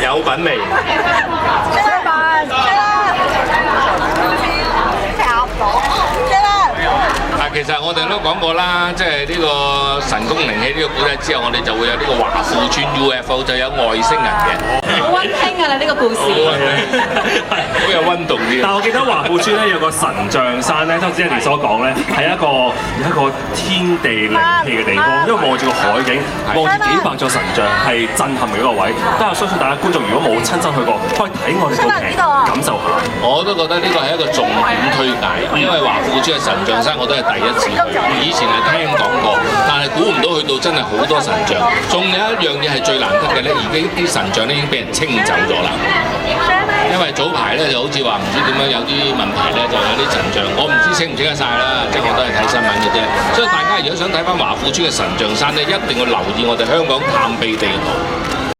有品味。其實我哋都講過啦，即係呢個神功靈氣呢個古仔之後，我哋就會有呢個華富村 UFO 就有外星人嘅。好溫馨㗎啦呢個故事。好有溫度啲。但我記得華富村咧有個神像山咧，頭先你所講咧係有一個天地靈氣嘅地方，因為望住個海景，望住幾百座神像係震撼嘅一個位。但係我相信大家觀眾如果冇親身去過，可以睇我哋套劇感受下。我都覺得呢個係一個重點推介，因為華富村嘅神像山我都係第一次去，以前係聽講過，但係估唔到去到真係好多神像。仲有一樣嘢係最難得嘅咧，已經啲神像咧已經俾人清走咗啦。因為早排咧就好似話唔知點樣有啲問題咧，就有啲神像，我唔知清唔清得晒啦，即係我都係睇新聞嘅啫。所以大家如果想睇翻華富村嘅神像山咧，一定要留意我哋香港探秘地圖。